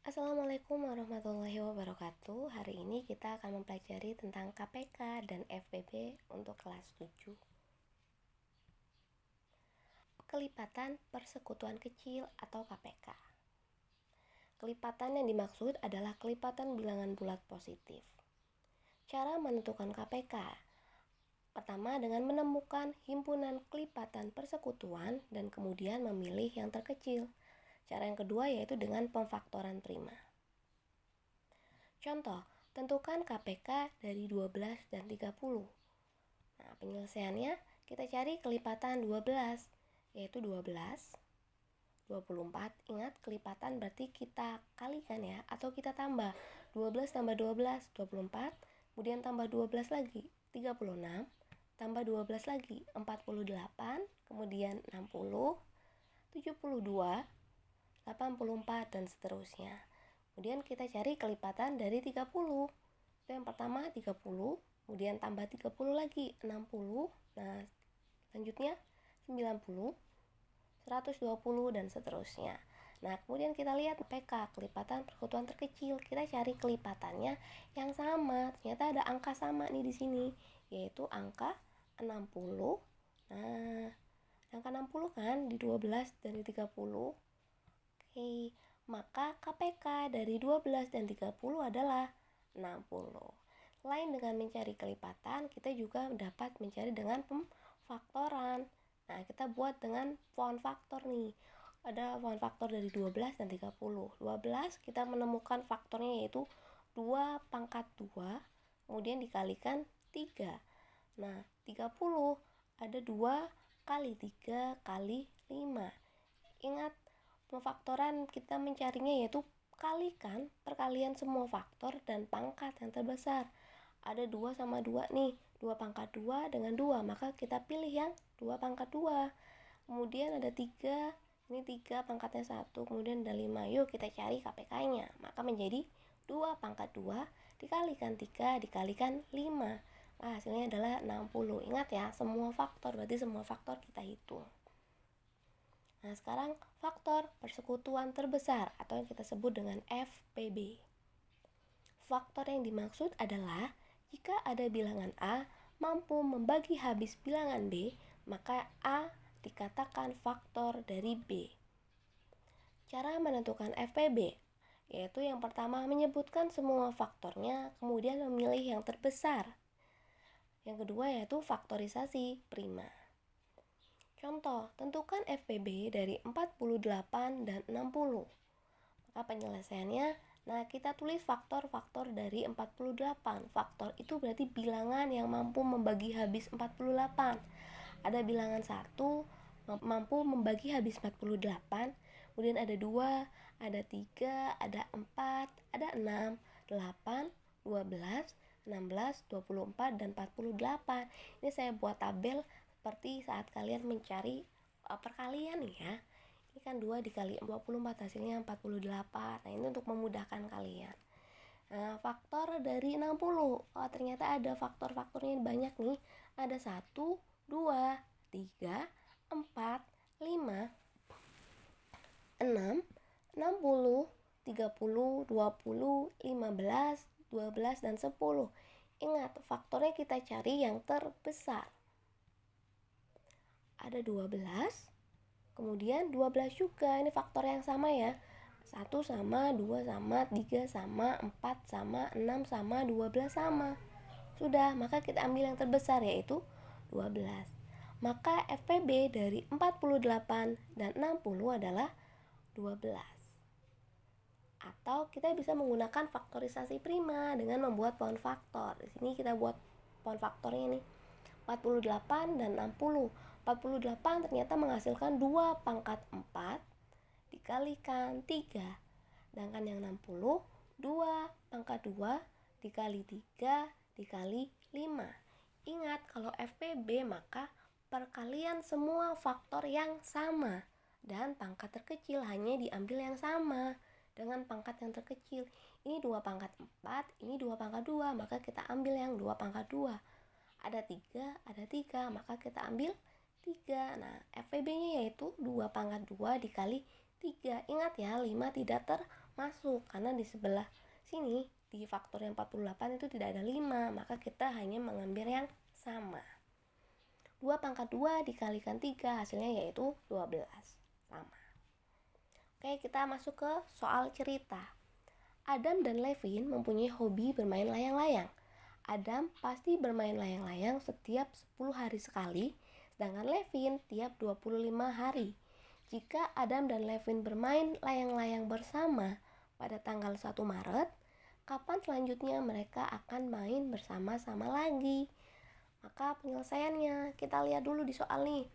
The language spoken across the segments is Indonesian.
Assalamualaikum warahmatullahi wabarakatuh. Hari ini kita akan mempelajari tentang KPK dan FPB untuk kelas 7. Kelipatan persekutuan kecil atau KPK. Kelipatan yang dimaksud adalah kelipatan bilangan bulat positif. Cara menentukan KPK. Pertama, dengan menemukan himpunan kelipatan persekutuan dan kemudian memilih yang terkecil. Cara yang kedua yaitu dengan pemfaktoran prima. Contoh, tentukan KPK dari 12 dan 30. Nah, penyelesaiannya kita cari kelipatan 12, yaitu 12, 24. Ingat, kelipatan berarti kita kalikan ya, atau kita tambah. 12 tambah 12, 24, kemudian tambah 12 lagi, 36, tambah 12 lagi, 48, kemudian 60, 72, 84, dan seterusnya. Kemudian kita cari kelipatan dari 30. Itu yang pertama 30, kemudian tambah 30 lagi 60. Nah, selanjutnya 90, 120, dan seterusnya. Nah, kemudian kita lihat PK, kelipatan persekutuan terkecil. Kita cari kelipatannya yang sama. Ternyata ada angka sama nih di sini, yaitu angka 60. Nah, angka 60 kan di 12 dan di 30. Oke, maka KPK dari 12 dan 30 adalah 60. Selain dengan mencari kelipatan, kita juga dapat mencari dengan pemfaktoran. Nah, kita buat dengan pohon faktor nih. Ada pohon faktor dari 12 dan 30. 12 kita menemukan faktornya yaitu 2 pangkat 2, kemudian dikalikan 3. Nah, 30 ada 2 kali 3 kali 5. Ingat, pemfaktoran kita mencarinya yaitu kalikan perkalian semua faktor dan pangkat yang terbesar. Ada 2 sama 2 nih, 2 pangkat 2 dengan 2, maka kita pilih yang 2 pangkat 2. Kemudian ada 3, ini 3 pangkatnya 1, kemudian ada 5. Yuk kita cari KPK-nya. Maka menjadi 2 pangkat 2 dikalikan 3 dikalikan 5. Nah, hasilnya adalah 60. Ingat ya, semua faktor, berarti semua faktor kita hitung. Nah, sekarang faktor persekutuan terbesar atau yang kita sebut dengan FPB. Faktor yang dimaksud adalah jika ada bilangan A mampu membagi habis bilangan B, maka A dikatakan faktor dari B. Cara menentukan FPB yaitu yang pertama menyebutkan semua faktornya, kemudian memilih yang terbesar. Yang kedua yaitu faktorisasi prima. Contoh, tentukan FPB dari 48 dan 60. Maka penyelesaiannya, nah kita tulis faktor-faktor dari 48. Faktor itu berarti bilangan yang mampu membagi habis 48. Ada bilangan 1 mampu membagi habis 48, kemudian ada 2, ada 3, ada 4, ada 6, 8, 12, 16, 24, dan 48. Ini saya buat tabel seperti saat kalian mencari perkalian ya. Ini kan 2 dikali 24 hasilnya 48. Nah, ini untuk memudahkan kalian. Nah, faktor dari 60. Oh, ternyata ada faktor-faktornya banyak nih. Ada 1, 2, 3, 4, 5, 6, 60, 30, 20, 15, 12, dan 10. Ingat, faktornya kita cari yang terbesar. Ada 12, kemudian 12 juga, ini faktor yang sama ya. 1 sama, 2 sama, 3 sama, 4 sama, 6 sama, 12 sama. Sudah, maka kita ambil yang terbesar yaitu 12. Maka FPB dari 48 dan 60 adalah 12. Atau kita bisa menggunakan faktorisasi prima dengan membuat pohon faktor. Di sini kita buat pohon faktornya nih. 48 dan 60. 48 ternyata menghasilkan 2 pangkat 4 dikalikan 3. Sedangkan yang 60, 2 pangkat 2 dikali 3 dikali 5. Ingat, kalau FPB maka perkalian semua faktor yang sama dan pangkat terkecil hanya diambil yang sama dengan pangkat yang terkecil. Ini 2 pangkat 4, ini 2 pangkat 2, maka kita ambil yang 2 pangkat 2. Ada 3, maka kita ambil 3. Nah, FPB-nya yaitu 2 pangkat 2 dikali 3. Ingat ya, 5 tidak masuk, karena di sebelah sini di faktor yang 48 itu tidak ada 5, maka kita hanya mengambil yang sama. 2/2 dikalikan 3 hasilnya yaitu 12, sama. Oke, kita masuk ke soal cerita. Adam dan Levin mempunyai hobi bermain layang-layang. Adam pasti bermain layang-layang setiap 10 hari sekali, sedangkan Levin tiap 25 hari. Jika Adam dan Levin bermain layang-layang bersama pada tanggal 1 Maret, kapan selanjutnya mereka akan main bersama-sama lagi? Maka penyelesaiannya kita lihat dulu di soal nih.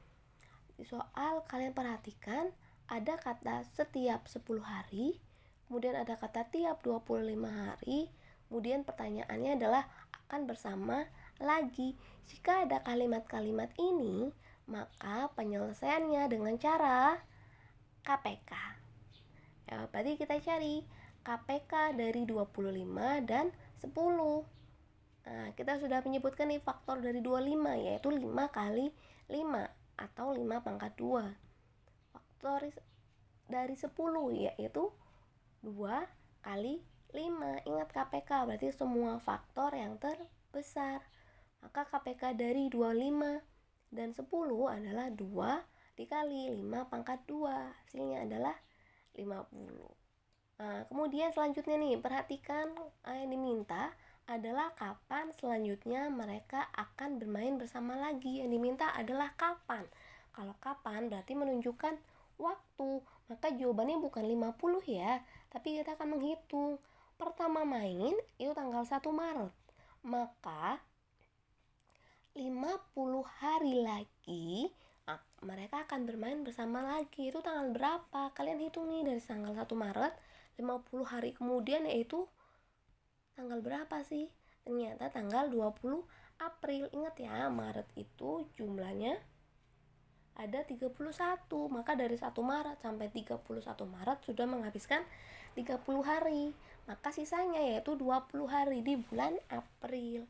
Di soal kalian perhatikan ada kata setiap 10 hari, kemudian ada kata tiap 25 hari, kemudian pertanyaannya adalah akan bersama lagi. Jika ada kalimat-kalimat ini, maka penyelesaiannya dengan cara KPK. Ya, berarti kita cari KPK dari 25 dan 10. Nah, kita sudah menyebutkan nih faktor dari 25, yaitu 5 kali 5 atau 5/2. Faktor dari 10 yaitu 2 kali 5. Ingat KPK berarti semua faktor yang terbesar. Maka KPK dari 25 dan 10 adalah 2 dikali 5/2. Hasilnya adalah 50. Nah, kemudian selanjutnya nih, perhatikan yang diminta adalah kapan selanjutnya mereka akan bermain bersama lagi. Yang diminta adalah kapan. Kalau kapan berarti menunjukkan waktu, maka jawabannya bukan 50 ya, tapi kita akan menghitung. Pertama main itu tanggal 1 Maret, maka 50 hari lagi mereka akan bermain bersama lagi. Itu tanggal berapa? Kalian hitung nih dari tanggal 1 Maret, 50 hari kemudian yaitu tanggal berapa sih? Ternyata tanggal 20 April. Ingat ya, Maret itu jumlahnya ada 31. Maka dari 1 Maret sampai 31 Maret sudah menghabiskan 30 hari. Maka sisanya yaitu 20 hari di bulan April.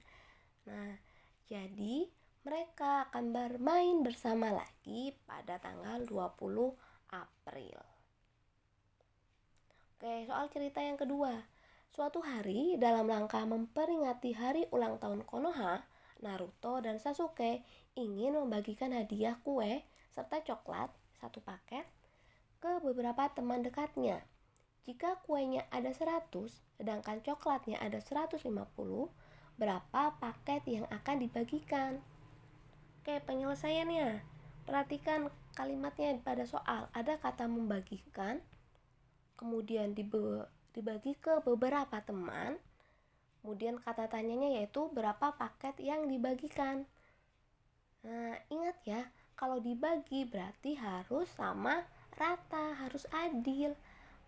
Nah, jadi mereka akan bermain bersama lagi pada tanggal 20 April. Oke, soal cerita yang kedua. Suatu hari, dalam rangka memperingati hari ulang tahun Konoha, Naruto dan Sasuke ingin membagikan hadiah kue serta coklat 1 paket ke beberapa teman dekatnya. Jika kuenya ada 100, sedangkan coklatnya ada 150, berapa paket yang akan dibagikan? Oke, penyelesaiannya. Perhatikan kalimatnya pada soal. Ada kata membagikan, kemudian dibagi ke beberapa teman, kemudian kata tanyanya yaitu berapa paket yang dibagikan. Nah, ingat ya, kalau dibagi berarti harus sama rata, harus adil.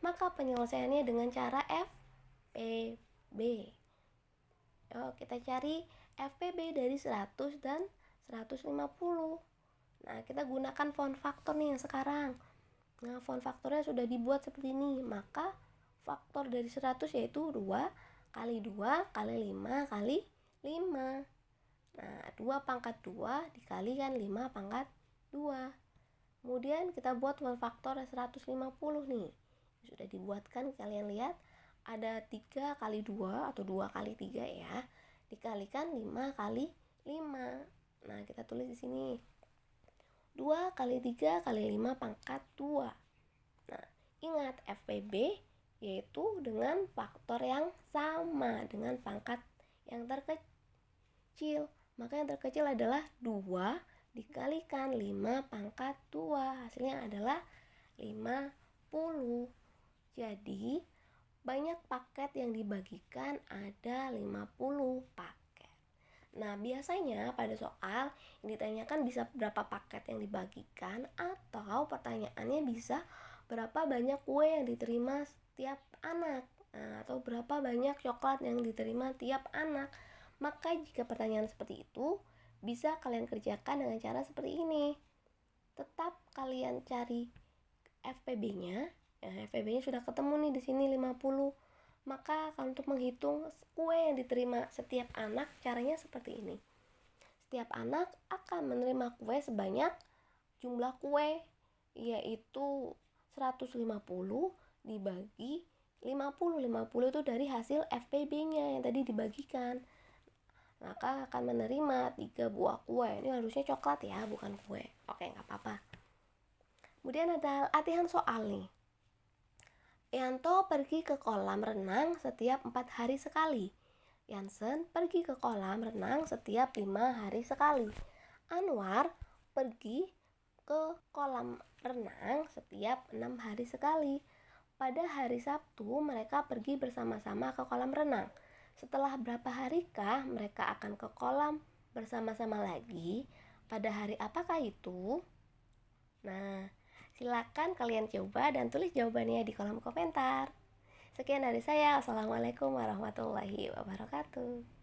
Maka penyelesaiannya dengan cara FPB. Kita cari FPB dari 100 dan 150. Nah, kita gunakan font faktor nih yang sekarang. Nah, font faktornya sudah dibuat seperti ini. Maka faktor dari 100 yaitu 2 kali 2 kali 5 kali 5. Nah, 2/2 dikalikan 5/2. Kemudian kita buat font faktor 150 nih. Sudah dibuatkan, kalian lihat ada 3 kali 2 atau 2 kali 3 ya, dikalikan 5 kali 5. Nah, kita tulis di sini 2 kali 3 kali 5/2. Nah, ingat FPB yaitu dengan faktor yang sama dengan pangkat yang terkecil. Maka yang terkecil adalah 2 dikalikan 5/2. Hasilnya adalah 50. Jadi banyak paket yang dibagikan ada 50 paket. Nah, biasanya pada soal yang ditanyakan bisa berapa paket yang dibagikan, atau pertanyaannya bisa berapa banyak kue yang diterima tiap anak, atau berapa banyak coklat yang diterima tiap anak. Maka jika pertanyaan seperti itu, bisa kalian kerjakan dengan cara seperti ini. Tetap kalian cari FPB-nya. FPB-nya sudah ketemu nih di sini 50. Maka kalau untuk menghitung kue yang diterima setiap anak, caranya seperti ini. Setiap anak akan menerima kue sebanyak jumlah kue yaitu 150 dibagi 50 itu dari hasil FPB-nya yang tadi dibagikan. Maka akan menerima 3 buah kue. Ini harusnya coklat ya, bukan kue. Oke, nggak apa-apa. Kemudian ada latihan soal nih. Yanto pergi ke kolam renang setiap 4 hari sekali. Yansen pergi ke kolam renang setiap 5 hari sekali. Anwar pergi ke kolam renang setiap 6 hari sekali. Pada hari Sabtu mereka pergi bersama-sama ke kolam renang. Setelah berapa harikah mereka akan ke kolam bersama-sama lagi? Pada hari apakah itu? Nah, silakan kalian coba dan tulis jawabannya di kolom komentar. Sekian dari saya. Wassalamualaikum warahmatullahi wabarakatuh.